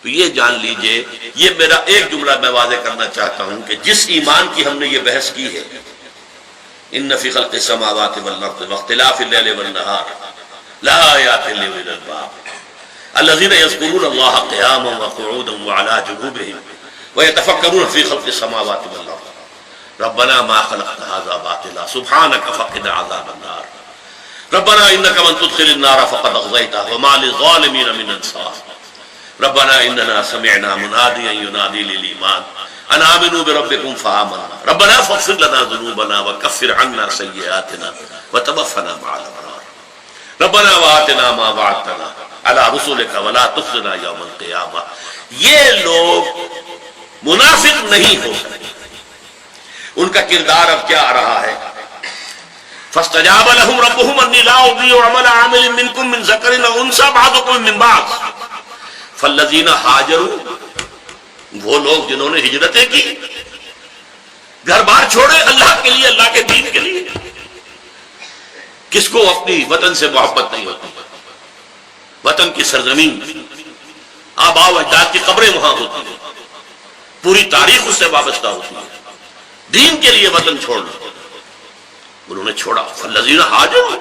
تو یہ جان لیجئے، یہ میرا ایک جملہ میں واضح کرنا چاہتا ہوں کہ جس ایمان کی ہم نے یہ بحث کی ہے، ان فی خلق السماوات والارض واختلاف اللیل والنہار لآیات لأولی الالباب الذین یذکرون اللہ قیاما وقعودا وعلی جنوبہم ویتفکرون فی خلق السماوات والارض ربنا ما خلقت هذا باطلا سبحانك فقنا عذاب النار ربنا انك من تدخل النار فقد اخزيته وما للظالمين من انصار ربنا اننا سمعنا مناديا ينادي للايمان ان آمنوا بربكم فآمنا ربنا فاغفر لنا ذنوبنا وكفر عنا سيئاتنا وتوفنا مع الابرار ربنا وآتنا ما وعدتنا على رسلك ولا تخزنا يوم القيامة. یہ لوگ منافق نہیں ہو سکتے. ان کا کردار اب کیا آ رہا ہے؟ فاستجاب لهم ربهم اني لا اضيع عمل عامل منكم من ذكر او انثى بعضكم من بعض فالذين هاجروا، وہ لوگ جنہوں نے ہجرتیں کی، گھر بار چھوڑے اللہ کے لیے، اللہ کے دین کے لیے. کس کو اپنی وطن سے محبت نہیں ہوتی؟ وطن کی سرزمین، آباء و اجداد کی قبریں وہاں ہوتی ہیں، پوری تاریخ اس سے وابستہ ہوتی ہے. دین کے لیے وطن چھوڑنا انہوں نے چھوڑا. فالذین ہاجروا.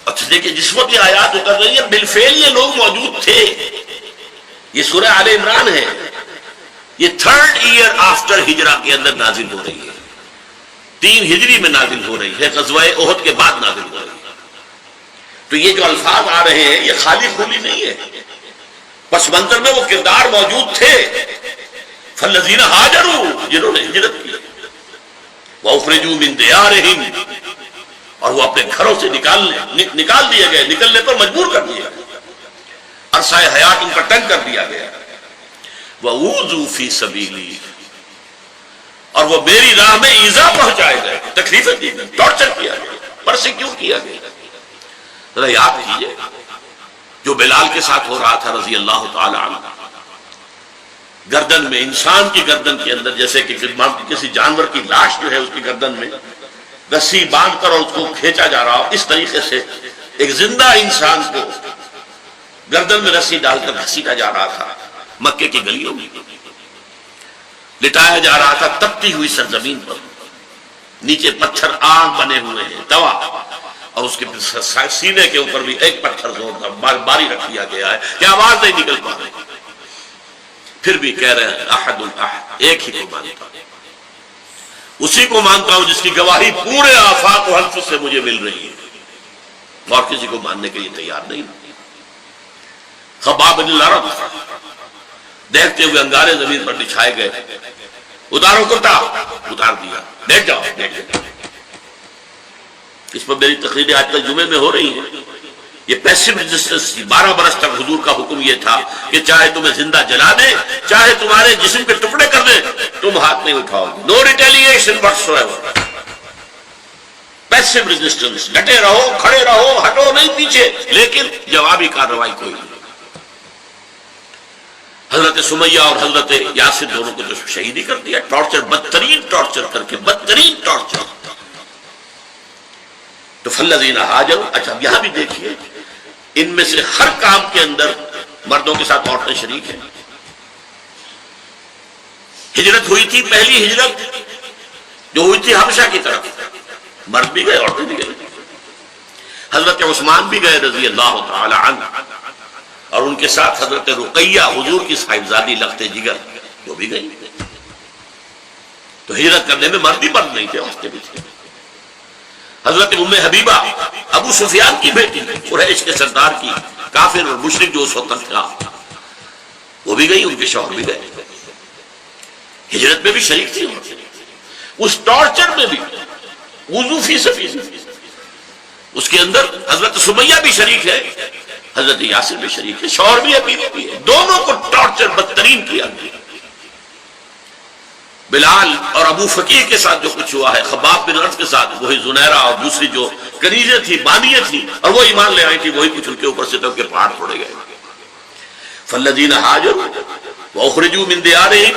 اچھا دیکھیں، جس وقت یہ آیات اتر رہی ہے بالفعل یہ لوگ موجود تھے. یہ سورہ آل عمران ہے، یہ 3rd ایئر آفٹر ہجرہ کے اندر نازل ہو رہی ہے. 3 ہجری میں نازل ہو رہی ہے، غزوہ احد کے بعد نازل ہو رہی ہے. تو یہ جو الفاظ آ رہے ہیں یہ خالی خالی نہیں ہے، پس منظر میں وہ کردار موجود تھے. فالذین ہاجروا، جنہوں نے ہجرت کی، وَأُخْرِجُوا مِن دِيَارِهِمْ، اور وہ اپنے گھروں سے نکال دیے گئے، نکلنے پر مجبور کر دیا گیا، عرصہ حیات ان کا تنگ کر دیا گیا. وَأُوذُوا فِي سَبِيلِي، اور وہ میری راہ میں ایذا پہنچائے گئے، تکلیفیں دی گئی، ٹارچر کیا گیا، پرسیکیوٹ کیا گیا. ذرا یاد کیجئے جو بلال کے ساتھ ہو رہا تھا رضی اللہ تعالی عنہ. گردن میں، انسان کی گردن کے اندر جیسے کہ کسی جانور کی لاش جو ہے اس کی گردن میں رسی باندھ کر اور اس کو کھینچا جا رہا ہو، اس طریقے سے ایک زندہ انسان کو گردن میں رسی ڈال کر گھسیٹا جا رہا تھا. مکے کی گلیوں میں لٹایا جا رہا تھا، تپتی ہوئی سرزمین پر، نیچے پتھر آگ بنے ہوئے ہیں، توا، اور اس کے سینے کے اوپر بھی ایک پتھر زوردار باری رکھ دیا گیا ہے کہ آواز نہیں نکل پا رہی. پھر بھی کہہ رہے ہیں احد الاحد، ایک ہی کو مانتا ہوں، اسی کو مانتا ہوں جس کی گواہی پورے آفاق و حلف سے مجھے مل رہی ہے، اور کسی کو ماننے کے لیے تیار نہیں. خباب بن الارت دیکھتے ہوئے انگارے زمین پر بچھائے گئے. اتارو کرتا، اتار دیا، بیٹھ جاؤ، بیٹھ جاؤ. اس پر میری تقریریں آج کل جمعے میں ہو رہی ہیں. یہ پیسو ریزسٹنس تھی. 12 برس تک حضور کا حکم یہ تھا کہ چاہے تمہیں زندہ جلا دے، چاہے تمہارے جسم کے ٹکڑے کر دے، تم ہاتھ نہیں اٹھاؤ گے. No retaliation whatsoever. Passive resistance, ڈٹے رہو، کھڑے رہو، ہٹو نہیں پیچھے، لیکن جوابی کارروائی کوئی نہیں. حضرت سمیہ اور حضرت یاسر دونوں کو جو شہیدی کر دیا، ٹارچر، بدترین ٹارچر کر کے، بدترین ٹارچر. تو فالذین ہاجروا. اچھا یہاں بھی دیکھیے، ان میں سے ہر کام کے اندر مردوں کے ساتھ عورتیں شریک ہیں. ہجرت ہوئی تھی، پہلی ہجرت جو ہوئی تھی حبشہ کی طرف، مرد بھی گئے، عورتیں بھی گئے. حضرت عثمان بھی گئے رضی اللہ تعالی عنہ، اور ان کے ساتھ حضرت رقیہ حضور کی صاحبزادی لخت جگر وہ بھی گئی. تو ہجرت کرنے میں مرد ہی مرد نہیں تھے، عورتیں بھی تھے. حضرت ام حبیبہ ابو سفیان کی بیٹی، قریش کے سردار کی، کافر اور مشرک جو اس وقت تھا، وہ بھی گئی، ان کے شوہر بھی گئے. ہجرت میں بھی شریک تھی، اس ٹارچر میں بھی. وضو فی سبیل، اس کے اندر حضرت سمیہ بھی شریک ہے، حضرت یاسر بھی شریک ہے، شوہر بھی ہے، بیوی بھی ہے. دونوں کو ٹارچر بدترین کیا گیا. بلال اور ابو فقیر کے ساتھ جو کچھ ہوا ہے، خباب بن عرط کے ساتھ، وہی زنیرہ اور دوسری جو کنیزیں تھی، بانیے تھی، اور وہ ایمان لے آئی تھی، وہی کچھ ان کے اوپر سے تو کے پہاڑ پھوڑے گئے. فالذین ہاجروا واخرجوا من دیارہم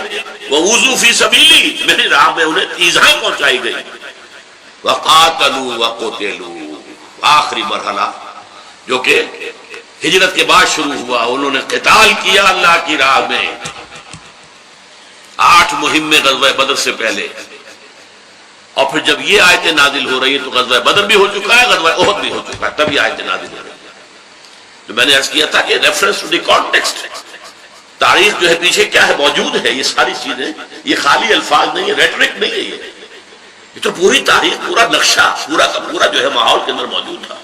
ووذوا فی سبیلی، میری راہ میں انہیں ایذائیں پہنچائی گئی. وقاتلوا وقتلوا، آخری مرحلہ جو کہ ہجرت کے بعد شروع ہوا، انہوں نے قتال کیا اللہ کی راہ میں 8 مہم میں غزوہ بدر سے پہلے، اور پھر جب یہ آیتیں نازل ہو رہی ہیں تو غزوہ بدر بھی ہو چکا ہے، غزوہ احد بھی ہو چکا ہے، تب یہ آیتیں نازل ہو رہی ہیں۔ تو میں نے عرض کیا تھا کہ ریفرنس ٹو دی کانٹیکسٹ، تاریخ جو ہے پیچھے کیا ہے موجود ہے، یہ ساری چیزیں، یہ خالی الفاظ نہیں ہے، ریٹرک نہیں ہے، یہ تو پوری تاریخ، پورا نقشہ، پورا کا پورا جو ہے ماحول کے اندر موجود تھا۔